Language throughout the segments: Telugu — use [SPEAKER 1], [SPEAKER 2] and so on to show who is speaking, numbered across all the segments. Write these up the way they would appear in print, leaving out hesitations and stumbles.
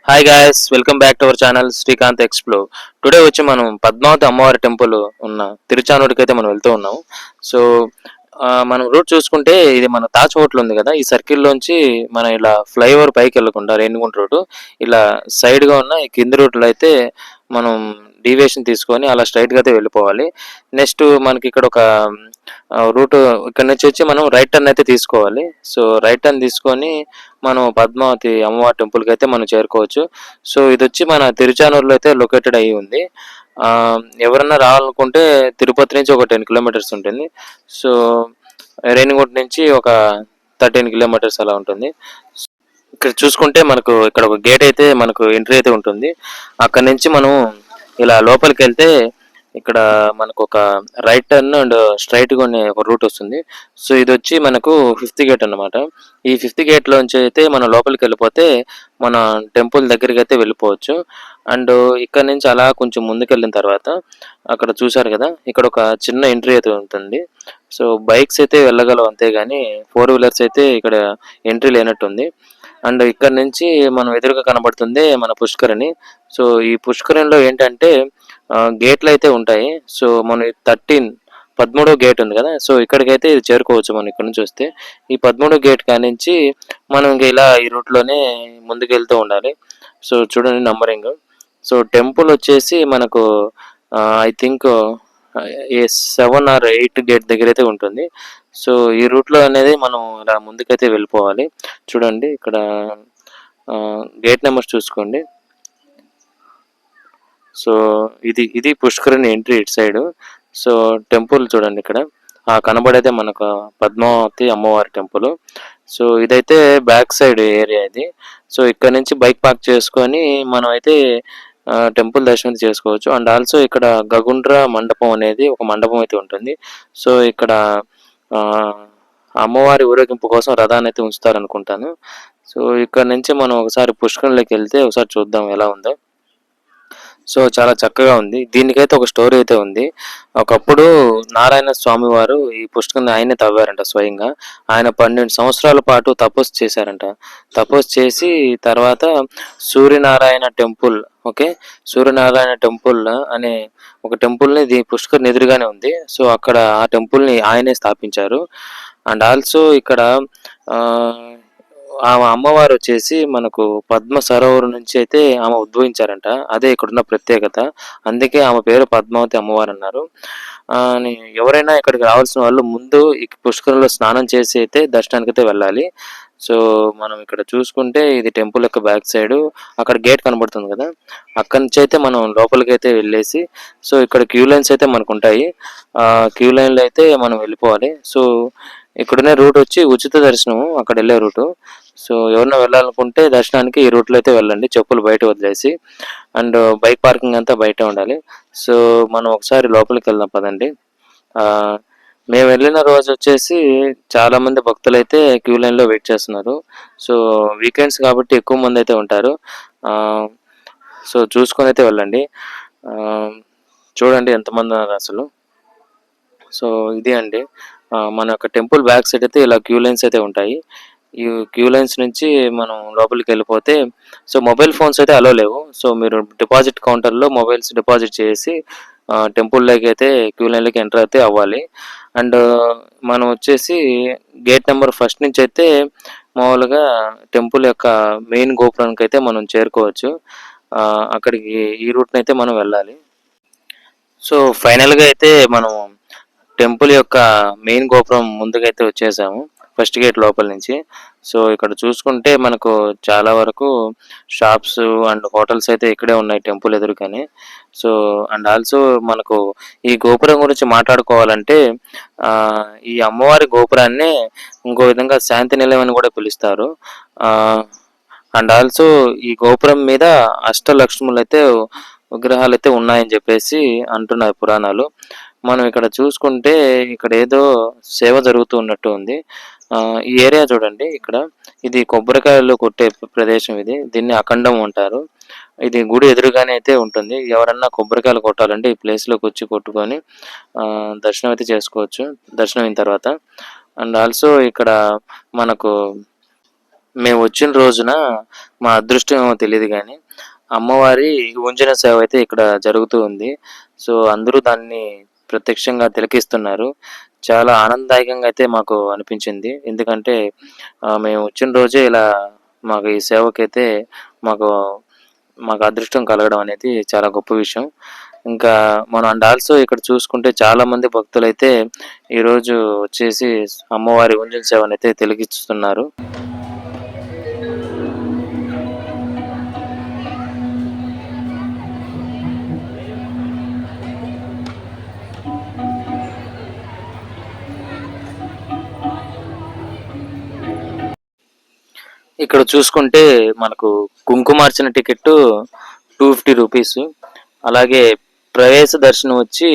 [SPEAKER 1] Hi guys, welcome back to our channel Srikanth explore. Today వచ్చి మనం పద్మావతి అమ్మవారి టెంపుల్ ఉన్న తిరుచానూరుకి అయితే మనం వెళ్తూ ఉన్నాం. సో మనం రూట్ చూసుకుంటే ఇది మన తాజ్ హోటల్ ఉంది కదా, ఈ సర్కిల్లోంచి మనం ఇలా ఫ్లైఓవర్ పైకి వెళ్ళకుండా రేణిగుంట రూటు ఇలా సైడ్గా ఉన్న ఈ కింది రూట్లో అయితే మనం డీవియేషన్ తీసుకొని అలా స్ట్రైట్గా అయితే వెళ్ళిపోవాలి. నెక్స్ట్ మనకి ఇక్కడ ఒక రూట్ ఇక్కడ నుంచి వచ్చి మనం రైట్ టర్న్ అయితే తీసుకోవాలి. సో రైట్ టర్న్ తీసుకొని మనం పద్మావతి అమ్మవారి టెంపుల్కి అయితే మనం చేరుకోవచ్చు. సో ఇది వచ్చి మన తిరుచానూరులో అయితే లొకేటెడ్ అయ్యి ఉంది. ఎవరన్నా రావాలనుకుంటే తిరుపతి నుంచి ఒక 10 కిలోమీటర్స్ ఉంటుంది. సో రేణిగుంట నుంచి ఒక 13 కిలోమీటర్స్ అలా ఉంటుంది. ఇక్కడ చూసుకుంటే మనకు ఇక్కడ ఒక గేట్ అయితే మనకు ఎంట్రీ అయితే ఉంటుంది. అక్కడ నుంచి మనం ఇలా లోపలికి వెళ్తే ఇక్కడ మనకు ఒక రైట్ టర్న్ అండ్ స్ట్రైట్గా ఉండే ఒక రూట్ వస్తుంది. సో ఇది వచ్చి మనకు 5th గేట్ అన్నమాట. ఈ 5th గేట్లోంచి అయితే మనం లోపలికి వెళ్ళిపోతే మన టెంపుల్ దగ్గరికి అయితే వెళ్ళిపోవచ్చు. అండ్ ఇక్కడ నుంచి అలా కొంచెం ముందుకు వెళ్ళిన తర్వాత అక్కడ చూసారు కదా, ఇక్కడ ఒక చిన్న ఎంట్రీ అయితే ఉంటుంది. సో బైక్స్ అయితే వెళ్ళగలవు, అంతేగాని 4 వీలర్స్ అయితే ఇక్కడ ఎంట్రీ లేనట్టుంది. అండ్ ఇక్కడ నుంచి మనం ఎదురుగా కనబడుతుంది మన పుష్కరిణి. సో ఈ పుష్కరిణిలో ఏంటంటే గేట్లు అయితే ఉంటాయి. సో మనం 13వ గేట్ ఉంది కదా, సో ఇక్కడికైతే ఇది చేరుకోవచ్చు మనం ఇక్కడ నుంచి వస్తే. ఈ 13వ గేట్ కానించి మనం ఇంకా ఇలా ఈ రూట్లోనే ముందుకు వెళ్తూ ఉండాలి. సో చూడండి నంబరింగ్. సో టెంపుల్ వచ్చేసి మనకు I think A 7 or 8 gate దగ్గర అయితే ఉంటుంది. సో ఈ రూట్లో అనేది మనం ఇలా ముందుకైతే వెళ్ళిపోవాలి. చూడండి ఇక్కడ గేట్ నెంబర్స్ చూసుకోండి. సో ఇది పుష్కరిణి ఎంట్రీ ఇటు సైడ్. సో టెంపుల్ చూడండి ఇక్కడ కనబడేదే మనకు పద్మావతి అమ్మవారి టెంపుల్. సో ఇదైతే బ్యాక్ సైడ్ ఏరియా ఇది. సో ఇక్కడ నుంచి బైక్ పార్క్ చేసుకొని మనం అయితే టెంపుల్ దర్శనం చేసుకోవచ్చు. అండ్ ఆల్సో ఇక్కడ గగుండ్ర మండపం అనేది ఒక మండపం అయితే ఉంటుంది. సో ఇక్కడ అమ్మవారి ఊరేగింపు కోసం రథాన్ని అయితే ఉంచుతారనుకుంటాను. సో ఇక్కడ నుంచి మనం ఒకసారి పుష్కరంలోకి వెళ్తే ఒకసారి చూద్దాం ఎలా ఉందో. సో చాలా చక్కగా ఉంది. దీనికైతే ఒక స్టోరీ అయితే ఉంది. ఒకప్పుడు నారాయణ స్వామి వారు ఈ పుష్కరిని ఆయనే తవ్వారంట స్వయంగా. ఆయన 12 సంవత్సరాల పాటు తపస్సు చేశారంట. తపస్సు చేసి తర్వాత Suryanarayana temple, okay, Suryanarayana temple అనే ఒక టెంపుల్ని పుష్కరిని ఎదురుగానే ఉంది. సో అక్కడ ఆ టెంపుల్ని ఆయనే స్థాపించారు. అండ్ ఆల్సో ఇక్కడ ఆమె అమ్మవారు వచ్చేసి మనకు పద్మ సరోవరం నుంచి అయితే ఆమె ఉద్భవించారంట. అదే ఇక్కడున్న ప్రత్యేకత. అందుకే ఆమె పేరు పద్మావతి అమ్మవారు అన్నారు. ఎవరైనా ఇక్కడికి రావాల్సిన వాళ్ళు ముందు ఈ పుష్కరంలో స్నానం చేసి అయితే దర్శనానికి అయితే వెళ్ళాలి. సో మనం ఇక్కడ చూసుకుంటే ఇది టెంపుల్ యొక్క బ్యాక్ సైడ్. అక్కడ గేట్ కనబడుతుంది కదా, అక్కడి నుంచి అయితే మనం లోపలికి అయితే వెళ్ళేసి సో ఇక్కడ క్యూ లైన్స్ అయితే మనకు ఉంటాయి. క్యూ లైన్లో అయితే మనం వెళ్ళిపోవాలి. సో ఇక్కడున్న రూట్ వచ్చి ఉచిత దర్శనం, అక్కడ వెళ్ళే రూటు. సో ఎవరైనా వెళ్ళాలనుకుంటే దర్శనానికి ఈ రూట్లో అయితే వెళ్ళండి, చెప్పులు బయట వదిలేసి. అండ్ బైక్ పార్కింగ్ అంతా బయట ఉండాలి. సో మనం ఒకసారి లోపలికి వెళ్దాం పదండి. మేము వెళ్ళిన రోజు వచ్చేసి చాలామంది భక్తులు అయితే క్యూ లైన్లో వెయిట్ చేస్తున్నారు. సో వీకెండ్స్ కాబట్టి ఎక్కువ మంది అయితే ఉంటారు. సో చూసుకొని అయితే వెళ్ళండి. చూడండి ఎంతమంది ఉన్నారు అసలు. సో ఇది అండి మన యొక్క టెంపుల్ బ్యాక్ సైడ్ అయితే ఇలా క్యూ లైన్స్ అయితే ఉంటాయి. ఈ క్యూ లైన్స్ నుంచి మనం లోపలికి వెళ్ళిపోతే సో మొబైల్ ఫోన్స్ అయితే అలో లేవు. సో మీరు డిపాజిట్ కౌంటర్లో మొబైల్స్ డిపాజిట్ చేసి టెంపుల్లోకి అయితే క్యూ లైన్లోకి ఎంటర్ అయితే అవ్వాలి. అండ్ మనం వచ్చేసి గేట్ నెంబర్ 1 నుంచి అయితే మామూలుగా టెంపుల్ యొక్క మెయిన్ గోపురానికి అయితే మనం చేరుకోవచ్చు. అక్కడికి ఈ రూట్ని అయితే మనం వెళ్ళాలి. సో ఫైనల్గా అయితే మనం టెంపుల్ యొక్క మెయిన్ గోపురం ముందుకైతే వచ్చేసాము, ఫస్ట్ గేట్ లోపల నుంచి. సో ఇక్కడ చూసుకుంటే మనకు చాలా వరకు షాప్స్ అండ్ హోటల్స్ అయితే ఇక్కడే ఉన్నాయి టెంపుల్ ఎదురుగానే. సో అండ్ ఆల్సో మనకు ఈ గోపురం గురించి మాట్లాడుకోవాలంటే ఈ అమ్మవారి గోపురాన్ని ఇంకో విధంగా శాంతి నిలయం అని కూడా పిలుస్తారు. అండ్ ఆల్సో ఈ గోపురం మీద అష్టలక్ష్ములు అయితే విగ్రహాలు అయితే ఉన్నాయని చెప్పేసి అంటున్నారు పురాణాలు. మనం ఇక్కడ చూసుకుంటే ఇక్కడ ఏదో సేవ జరుగుతూ ఉన్నట్టు ఉంది. ఈ ఏరియా చూడండి, ఇక్కడ ఇది కొబ్బరికాయలు కొట్టే ప్రదేశం. దీన్ని అఖండం అంటారు. ఇది గుడి ఎదురుగానే అయితే ఉంటుంది. ఎవరన్నా కొబ్బరికాయలు కొట్టాలంటే ఈ ప్లేస్లోకి వచ్చి కొట్టుకొని దర్శనం అయితే చేసుకోవచ్చు దర్శనం అయిన తర్వాత. అండ్ ఆల్సో ఇక్కడ మనకు మేము వచ్చిన రోజున మా అదృష్టం ఏమో తెలీదు గానీ, అమ్మవారి ఉంజన సేవ అయితే ఇక్కడ జరుగుతూ ఉంది. సో, అందరూ దాన్ని ప్రత్యక్షంగా తిలకిస్తున్నారు. చాలా ఆనందదాయకంగా అయితే మాకు అనిపించింది. ఎందుకంటే మేము వచ్చిన రోజే ఇలా మాకు ఈ సేవకైతే మాకు మాకు అదృష్టం కలగడం అనేది చాలా గొప్ప విషయం. ఇంకా మనం అండ్ ఆల్సో ఇక్కడ చూసుకుంటే చాలామంది భక్తులైతే ఈరోజు వచ్చేసి అమ్మవారి ఉంజన సేవనైతే తిలకిస్తున్నారు. ఇక్కడ చూసుకుంటే మనకు కుంకుమార్చన టికెట్టు రూ. 250. అలాగే ప్రవేశ దర్శనం వచ్చి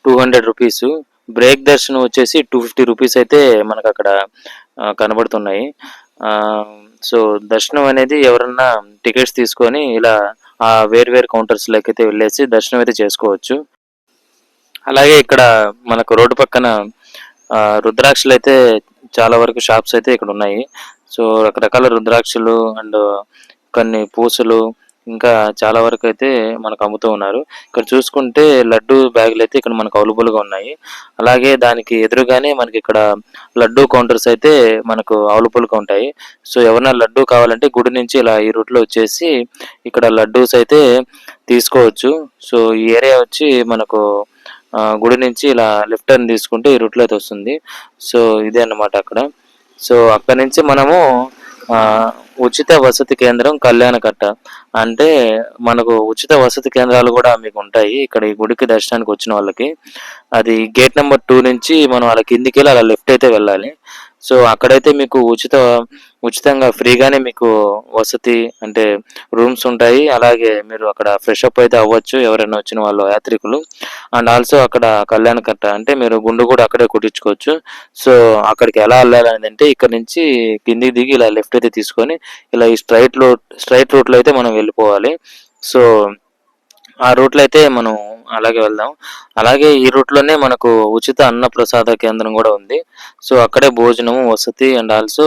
[SPEAKER 1] రూ. 200. బ్రేక్ దర్శనం వచ్చేసి రూ. 250 అయితే మనకు అక్కడ కనబడుతున్నాయి. సో దర్శనం అనేది ఎవరన్నా టికెట్స్ తీసుకొని ఇలా వేరు వేరు కౌంటర్స్‌లోకి అయితే వెళ్ళేసి దర్శనం అయితే చేసుకోవచ్చు. అలాగే ఇక్కడ మనకు రోడ్డు పక్కన రుద్రాక్షలైతే చాలా వరకు షాప్స్ అయితే ఇక్కడ ఉన్నాయి. సో రకరకాల రుద్రాక్షలు అండ్ కొన్ని పూసలు ఇంకా చాలా వరకు అయితే మనకు అమ్ముతూ ఉన్నారు. ఇక్కడ చూసుకుంటే లడ్డు బ్యాగులు అయితే ఇక్కడ మనకు అవైలబుల్‌గా ఉన్నాయి. అలాగే దానికి ఎదురుగానే మనకి ఇక్కడ లడ్డు కౌంటర్స్ అయితే మనకు అవైలబుల్‌గా ఉంటాయి. సో ఎవరైనా లడ్డు కావాలంటే గుడి నుంచి ఇలా ఈ రూట్‌లో వచ్చేసి ఇక్కడ లడ్డూస్ అయితే తీసుకోవచ్చు. సో ఈ ఏరియా వచ్చి మనకు గుడి నుంచి ఇలా లెఫ్ట్ టర్న్ తీసుకుంటే ఈ రూట్‌లో అయితే వస్తుంది. సో ఇదే అన్నమాట అక్కడ. సో అక్కడి నుంచి మనము ఉచిత వసతి కేంద్రం కళ్యాణకట్ట. అంటే మనకు ఉచిత వసతి కేంద్రాలు కూడా మీకు ఉంటాయి ఇక్కడ ఈ గుడికి దర్శనానికి వచ్చిన వాళ్ళకి. అది గేట్ నెంబర్ 2 నుంచి మనం అలా కిందికెళ్ళి అలా లెఫ్ట్ అయితే వెళ్ళాలి. సో అక్కడైతే మీకు ఉచితంగా ఫ్రీగానే మీకు వసతి అంటే రూమ్స్ ఉంటాయి. అలాగే మీరు అక్కడ ఫ్రెష్ అప్ అయితే అవ్వచ్చు ఎవరైనా వచ్చిన వాళ్ళు యాత్రికులు. అండ్ ఆల్సో అక్కడ కళ్యాణకట్ట అంటే మీరు గుండు కూడా అక్కడే కుట్టించుకోవచ్చు. సో అక్కడికి ఎలా వెళ్ళాలనేది అంటే ఇక్కడ నుంచి కిందికి దిగి ఇలా లెఫ్ట్ అయితే తీసుకొని ఇలా ఈ స్ట్రైట్ రూట్లో అయితే మనం వెళ్ళిపోవాలి. సో ఆ రూట్లో అయితే మనం అలాగే వెళ్దాం. అలాగే ఈ రూట్లోనే మనకు ఉచిత అన్న ప్రసాద కేంద్రం కూడా ఉంది. సో అక్కడే భోజనము వసతి అండ్ ఆల్సో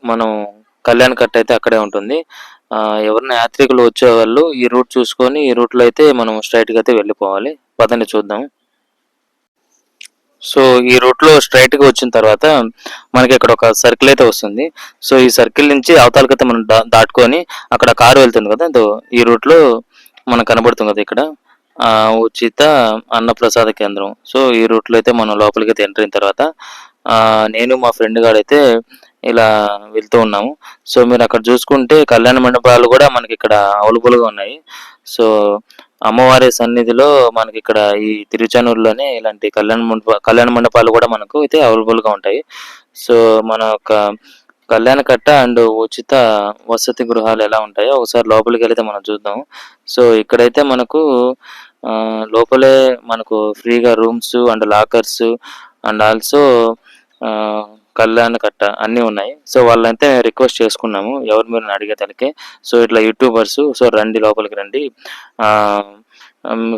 [SPEAKER 1] మనం కళ్యాణకట్ట అయితే అక్కడే ఉంటుంది. ఎవరైనా యాత్రికులు వచ్చేవాళ్ళు ఈ రూట్ చూసుకొని ఈ రూట్లో అయితే మనం స్ట్రైట్గా అయితే వెళ్ళిపోవాలి. పదండి చూద్దాం. సో ఈ రూట్లో స్ట్రైట్గా వచ్చిన తర్వాత మనకి ఇక్కడ ఒక సర్కిల్ అయితే వస్తుంది. సో ఈ సర్కిల్ నుంచి అవతలకైతే మనం దాటుకొని అక్కడ కారు వెళ్తుంది కదా, ఈ రూట్లో మనకు కనబడుతుంది కదా ఇక్కడ ఉచిత అన్నప్రసాద కేంద్రం. సో ఈ రూట్లో అయితే మనం లోపలికి అయితే ఎంటర్ అయిన తర్వాత నేను మా ఫ్రెండ్ గాడైతే ఇలా వెళ్తూ ఉన్నాము. సో మీరు అక్కడ చూసుకుంటే కళ్యాణ మండపాలు కూడా మనకి ఇక్కడ అవైలబుల్గా ఉన్నాయి. సో అమ్మవారి సన్నిధిలో మనకి ఇక్కడ ఈ తిరుచానూరులోనే ఇలాంటి కళ్యాణ మండపాలు కూడా మనకు అయితే అవైలబుల్గా ఉంటాయి. సో మన యొక్క కళ్యాణకట్ట అండ్ ఉచిత వసతి గృహాలు ఎలా ఉంటాయో ఒకసారి లోపలికి వెళ్తే మనం చూద్దాం. సో ఇక్కడైతే మనకు లోపలే మనకు ఫ్రీగా rooms and lockers and also Kalyanakatta అన్నీ ఉన్నాయి. సో వాళ్ళైతే రిక్వెస్ట్ చేసుకున్నాము ఎవరు మీరు అడిగేదానికి. సో ఇట్లా యూట్యూబర్స్ సో రండి లోపలికి రండి,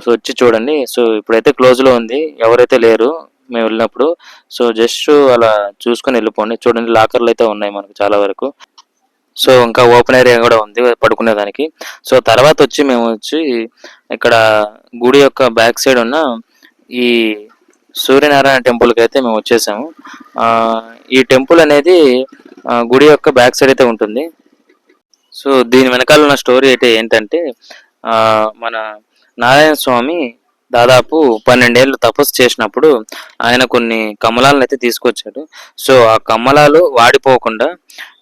[SPEAKER 1] సో వచ్చి చూడండి. సో ఇప్పుడైతే క్లోజ్లో ఉంది, ఎవరైతే లేరు మేము వెళ్ళినప్పుడు. సో జస్ట్ అలా చూసుకొని వెళ్ళిపోండి. చూడండి లాకర్లు అయితే ఉన్నాయి మనకు చాలా వరకు. సో ఇంకా ఓపెన్ ఏరియా కూడా ఉంది పడుకునేదానికి. సో తర్వాత వచ్చి మేము ఇక్కడ గుడి యొక్క బ్యాక్ సైడ్ ఉన్న ఈ సూర్యనారాయణ టెంపుల్కి అయితే మేము వచ్చేసాము. ఈ టెంపుల్ అనేది గుడి యొక్క బ్యాక్ సైడ్ అయితే ఉంటుంది. సో దీని వెనకాల ఉన్న స్టోరీ అయితే ఏంటంటే మన నారాయణ స్వామి దాదాపు 12 ఏళ్ళు తపస్సు చేసినప్పుడు ఆయన కొన్ని కమలాలను అయితే తీసుకొచ్చాడు. సో ఆ కమలాలు వాడిపోకుండా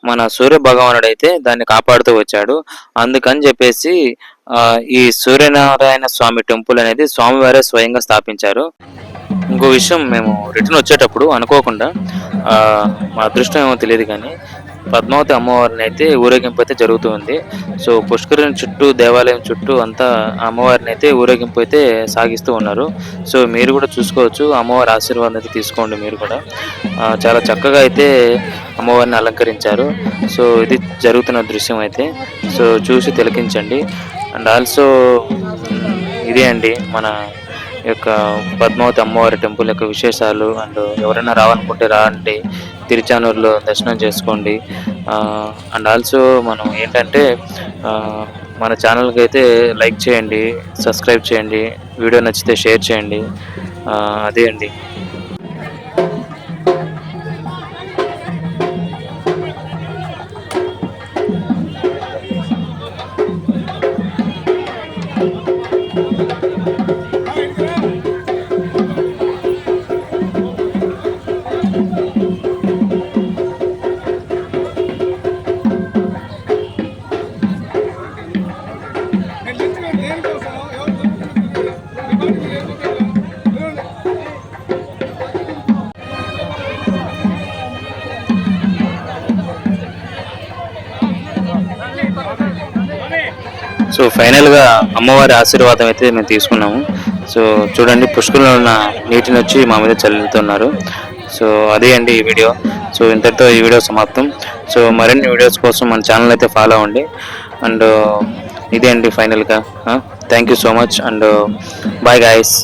[SPEAKER 1] మన సూర్య భగవానుడు అయితే దాన్ని కాపాడుతూ వచ్చాడు. అందుకని చెప్పేసి ఈ సూర్యనారాయణ స్వామి టెంపుల్ అనేది స్వామివారే స్వయంగా స్థాపించారు. ఇంకో విషయం, మేము రిటర్న్ వచ్చేటప్పుడు అనుకోకుండా మా అదృష్టం ఏమో తెలియదు కానీ పద్మావతి అమ్మవారిని అయితే ఊరేగింపు అయితే జరుగుతుంది. సో పుష్కరిణి చుట్టూ దేవాలయం చుట్టూ అంతా అమ్మవారిని అయితే ఊరేగింపు అయితే సాగిస్తూ ఉన్నారు. సో మీరు కూడా చూసుకోవచ్చు, అమ్మవారి ఆశీర్వాదం అయితే తీసుకోండి మీరు కూడా. చాలా చక్కగా అయితే అమ్మవారిని అలంకరించారు. సో ఇది జరుగుతున్న దృశ్యం అయితే సో చూసి తిలకించండి. అండ్ ఆల్సో ఇదే అండి మన యొక్క పద్మావతి అమ్మవారి టెంపుల్ యొక్క విశేషాలు. అండ్ ఎవరైనా రావాలనుకుంటే రండి, తిరుచానూరులో దర్శనం చేసుకోండి. అండ్ ఆల్సో మనం ఏంటంటే మన ఛానల్కి అయితే లైక్ చేయండి, సబ్స్క్రైబ్ చేయండి, వీడియో నచ్చితే షేర్ చేయండి. అదే అండి. సో ఫైనల్గా అమ్మవారి ఆశీర్వాదం అయితే మేము తీసుకున్నాము. సో చూడండి, పుష్కరంలో ఉన్న నీటిని వచ్చి మా మీద చల్లుతున్నారు. సో అదే అండి ఈ వీడియో. సో ఇంతటితో ఈ వీడియో సమాప్తం. సో మరిన్ని వీడియోస్ కోసం మన ఛానల్ అయితే ఫాలో అవ్వండి. అండ్ ఇదే అండి ఫైనల్గా. Thank you so much and bye guys.